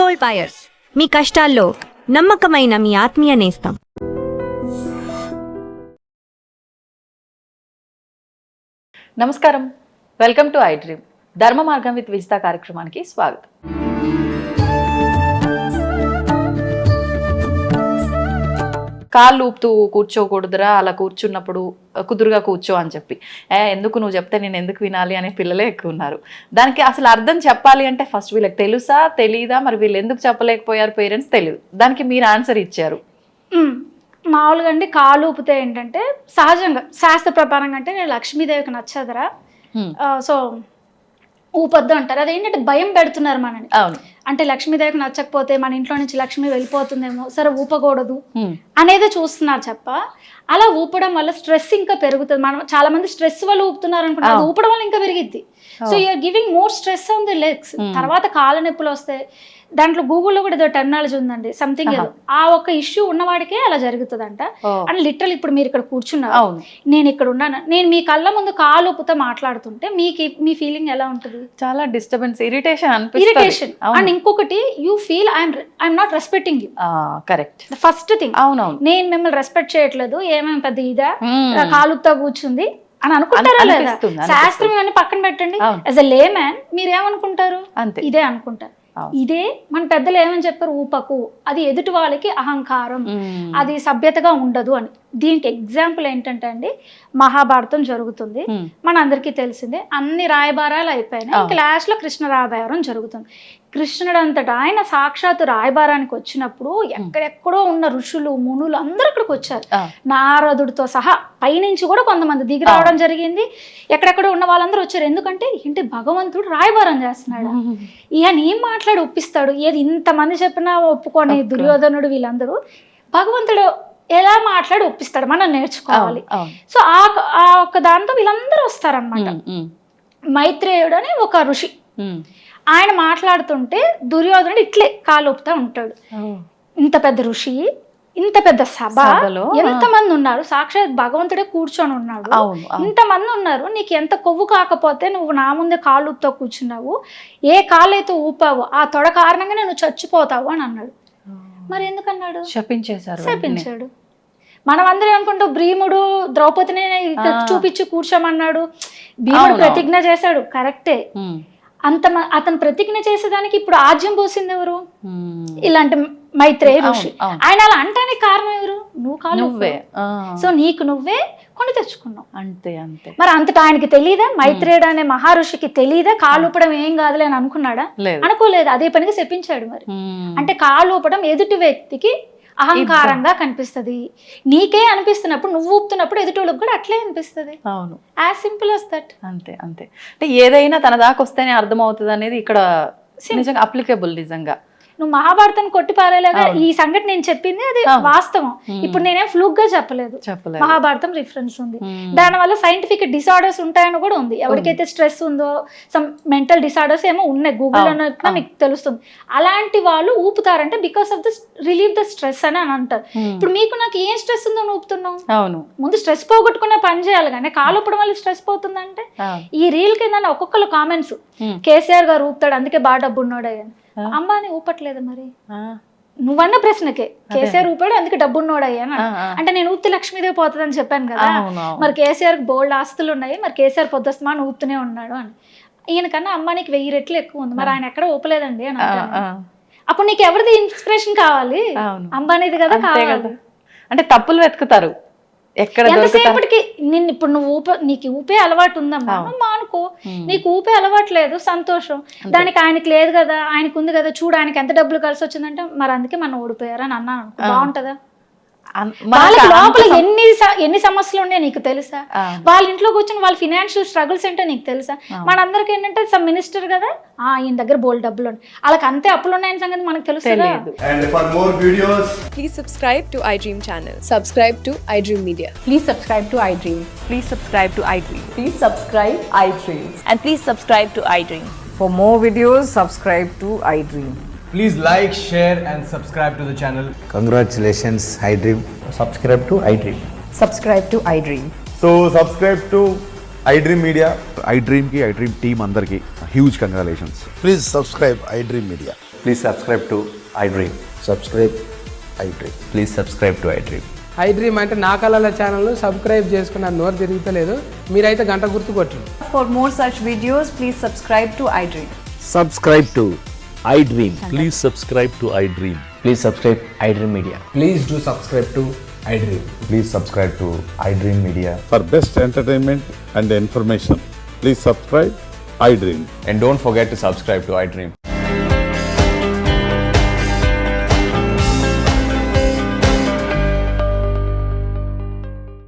Gold buyers, మీ కష్టాల్లో నమ్మకమైన మీ ఆత్మీయ నేస్తం. నమస్కారం, వెల్కమ్ టు ఐ డ్రీమ్. ధర్మ మార్గం విత్ విజిత కార్యక్రమానికి స్వాగతం. కాళ్ళు ఊపుతూ కూర్చోకూడదురా, అలా కూర్చున్నప్పుడు కుదురుగా కూర్చో అని చెప్పి, ఎందుకు నువ్వు చెప్తే నేను ఎందుకు వినాలి అనే పిల్లలే ఎక్కువ ఉన్నారు. దానికి అసలు అర్థం చెప్పాలి అంటే ఫస్ట్ వీళ్ళకి తెలుసా తెలీదా, మరి వీళ్ళు ఎందుకు చెప్పలేకపోయారు పేరెంట్స్ తెలియదు. దానికి మీరు ఆన్సర్ ఇచ్చారు. మామూలుగా అండి కాళ్ళు ఊపితే ఏంటంటే సహజంగా శాస్త్ర ప్రకారంగా అంటే నేను లక్ష్మీదేవికి నచ్చదురా సో ఊపొద్దు అంటారు. అదేంటంటే భయం పెడుతున్నారు మనని. అంటే లక్ష్మీదేవికి నచ్చకపోతే మన ఇంట్లో నుంచి లక్ష్మి వెళ్ళిపోతుందేమో, సరే ఊపకూడదు అనేది చూస్తున్నారు చెప్ప. అలా ఊపడం వల్ల స్ట్రెస్ ఇంకా పెరుగుతుంది. మనం చాలా మంది స్ట్రెస్ వల్ల ఊపుతున్నారు అనుకుంటారు, అది ఊపడం వల్ల ఇంకా పెరిగిద్ది. So you're giving more stress on the legs. తర్వాత కాళ్ళ నొప్పులు వస్తాయి. దాంట్లో గూగుల్లో కూడా ఏదో టెర్మినాలజీ ఉందండి, సంథింగ్ ఏదో ఆ ఒక ఇష్యూ ఉన్నవాడికే అలా జరుగుతుందంట. అండ్ లిటరల్ ఇప్పుడు మీరు ఇక్కడ కూర్చున్నారు, నేను ఇక్కడ ఉన్నాను, నేను మీ కళ్ళ ముందు కాలు ఊపుతో మాట్లాడుతుంటే మీ ఫీలింగ్ ఎలా ఉంటుంది? చాలా డిస్టర్బెన్స్, ఇరిటేషన్. అండ్ ఇంకొకటి you feel I'm not respecting you. Correct, first thing. అవునవును, నేను మిమ్మల్ని రెస్పెక్ట్ చేయట్లేదు, ఏమేమి పెద్ద ఇదా కాలుతో కూర్చుంది అని అనుకుంటారా లేదా? శాస్త్రం ఇవన్నీ పక్కన పెట్టండి. యాజ్ ఎ లే మ్యాన్ మీరు ఏమనుకుంటారు? ఇదే అనుకుంటారు. ఇదే మన పెద్దలు ఏమని చెప్పారు, ఊపకు, అది ఎదుటి వాళ్ళకి అహంకారం, అది సభ్యతగా ఉండదు అని. దీనికి ఎగ్జాంపుల్ ఏంటంటే అండి, మహాభారతం జరుగుతుంది, మన అందరికీ తెలిసిందే. అన్ని రాయబారాలు అయిపోయినాయి, ఇంకా లాస్ట్ లో కృష్ణ రాయబారం జరుగుతుంది. కృష్ణుడు అంతటా ఆయన సాక్షాత్తు రాయబారానికి వచ్చినప్పుడు ఎక్కడెక్కడో ఉన్న ఋషులు మునులు అందరూ అక్కడికి వచ్చారు, నారదుడితో సహా. పైనుంచి కూడా కొంతమంది దిగి రావడం జరిగింది, ఎక్కడెక్కడో ఉన్న వాళ్ళందరూ వచ్చారు. ఎందుకంటే ఏంటి, భగవంతుడు రాయబారం చేస్తున్నాడు, ఈయన ఏం మాట్లాడి ఒప్పిస్తాడు? ఏది ఇంతమంది చెప్పినా ఒప్పుకొని దుర్యోధనుడు వీళ్ళందరూ, భగవంతుడు ఎలా మాట్లాడి ఒప్పిస్తాడు, మనం నేర్చుకోవాలి. సో ఆ ఒక్క దాంతో వీళ్ళందరూ వస్తారనమాట. మైత్రేయుడు అని ఒక ఋషి, ఆయన మాట్లాడుతుంటే దుర్యోధనుడు ఇట్లే కాలు ఊపుతా ఉంటాడు. ఇంత పెద్ద ఋషి, ఇంత పెద్ద సభ, ఎంతమంది ఉన్నారు, సాక్షాత్ భగవంతుడే కూర్చొని ఉన్నాడు, ఇంతమంది ఉన్నారు, నీకు ఎంత కొవ్వు కాకపోతే నువ్వు నా ముందే కాళ్ళు ఊపుతో కూర్చున్నావు, ఏ కాళ్ళైతే ఊపావు ఆ తొడ కారణంగా నువ్వు చచ్చిపోతావు అని అన్నాడు. మరి ఎందుకన్నాడు? శపించాడు. మనం అందరం అనుకుంటాం భీముడు ద్రౌపదిని చూపించి కూర్చోమన్నాడు, భీముడు ప్రతిజ్ఞ చేశాడు, కరెక్టే. అతను ప్రతిజ్ఞ చేసేదానికి ఇప్పుడు ఆజ్యం పోసింది ఎవరు? ఇలాంటి మైత్రేయ ఋషి. ఆయన అలా అంటానికి కారణం ఎవరు? నువ్వు కాలు. సో నీకు నువ్వే కొని తెచ్చుకున్నావు, అంతే అంతే. మరి అంతటా ఆయనకి తెలీదా? మైత్రేయుడు అనే మహర్షికి తెలీదా కాలు ఊపడం ఏం కాదులే అని అనుకున్నాడా? అనుకోలేదు, అదే పనిగా చెప్పించాడు. మరి అంటే కాలు ఊపడం ఎదుటి వ్యక్తికి అహంకారంగా కనిపిస్తుంది. నీకే అనిపిస్తున్నప్పుడు, నువ్వు ఊపుతున్నప్పుడు ఎదుటి వాళ్ళకి కూడా అట్లే అనిపిస్తుంది. అవును, యాజ్ సింపుల్ as దట్. అంతే అంతే. అంటే ఏదైనా తన దాకా వస్తేనే అర్థం అవుతుంది అనేది ఇక్కడ నిజంగా అప్లికేబుల్. నిజంగా నువ్వు మహాభారతం కొట్టి పారేలాగా ఈ సంఘటన నేను చెప్పింది అది వాస్తవం. ఇప్పుడు నేనేం ఫ్లూక్ గా చెప్పలేదు, మహాభారతం రిఫరెన్స్ ఉంది. దానివల్ల సైంటిఫిక్ డిసార్డర్స్ ఉంటాయని కూడా ఉంది. ఎవరికైతే స్ట్రెస్ ఉందో, సమ్ మెంటల్ డిసార్డర్స్ ఏమో ఉన్నాయి, గూగుల్ అన్నట్టు మీకు తెలుస్తుంది. అలాంటి వాళ్ళు ఊపుతారంటే because of the relieve the stress అని అంటారు. ఇప్పుడు మీకు నాకు ఏం స్ట్రెస్ ఉందో ఊపుతున్నావు? అవును, ముందు స్ట్రెస్ పోగొట్టుకునే పని చేయాలి. కానీ కాలు ఊపడం వల్ల స్ట్రెస్ పోతుందంటే ఈ రీల్ కింద ఒక్కొక్కరు కామెంట్స్, కేసీఆర్ గారు ఊపుతాడు అందుకే బాగా డబ్బు ఉన్నాడు, అంబానీ ఊపట్లేదు. మరి నువ్వన్న ప్రశ్నకే కేసీఆర్ ఊపాడు అందుకే డబ్బున్నోడయ్యా అంటే నేను ఊపితే లక్ష్మీదేవి పోతుందని చెప్పాను కదా. మరి కేసీఆర్ బోల్డ్ ఆస్తులు ఉన్నాయి, మరి కేసీఆర్ పొద్దుస్తమా అని ఊపుతూనే ఉన్నాడు అని. ఈయనకన్నా అంబానీకి 1000 రెట్లు ఎక్కువ ఉంది, మరి ఆయన ఎక్కడ ఊపలేదండి అని అంటాను. అప్పుడు నీకు ఎవరిది ఇన్స్పిరేషన్ కావాలి? అంబానీది కదా కావాలి. అంటే తప్పులు వెతుకుతారు ఎంతసేపటికి. నిన్ను ఇప్పుడు నీకు ఊపే అలవాటు ఉందమ్మా, మానుకో. నీకు ఊపే అలవాటు లేదు, సంతోషం. దానికి ఆయనకి లేదు కదా, ఆయనకు ఉంది కదా, చూడు ఆయనకి ఎంత డబ్బులు కలిసి వచ్చిందంటే మరి అందుకే మనం ఓడిపోయారని అన్నాను. బాగుంటదా? వాళ్ళకి లోపల ఎన్ని సమస్యలు ఉన్నాయో నీకు తెలుసా? వాళ్ళ ఇంట్లో కూర్చొని వాళ్ళ ఫినాన్షియల్ స్ట్రగుల్స్ ఏంటో నీకు తెలుసా? మనందరికి ఏంటంటే సమ్ మినిస్టర్ కదా, ఈయన దగ్గర బోల్డ్ డబ్బులు ఉన్నాయి, వాళ్ళకి అంతే అప్పులు ఉన్నాయని సంగతి మనకు తెలుస్తుందా? And for more videos, please subscribe to iDream channel. Subscribe to iDream Media. Please subscribe to iDream. Please subscribe to iDream. Please subscribe iDream. And please subscribe to iDream. For more videos, subscribe to iDream. please like, share and subscribe to the channel. Congratulations, iDream. Subscribe to iDream. Subscribe to iDream. So subscribe to iDream Media. iDream team andarki huge congratulations. Please subscribe iDream Media. Please subscribe to iDream. Subscribe iDream. Please subscribe to iDream. I dream అంటే నా కళల channel subscribe చేసుకున్న నోరు తిరుగుతలేదు, మీరైతే గంట గుర్తు కొట్టండి. For more such videos, please subscribe to iDream. Subscribe to iDream. Please subscribe to iDream. Please subscribe iDream Media. Please do subscribe to iDream. Please subscribe to iDream Media. For best entertainment and information, please subscribe iDream. And don't forget to subscribe to iDream.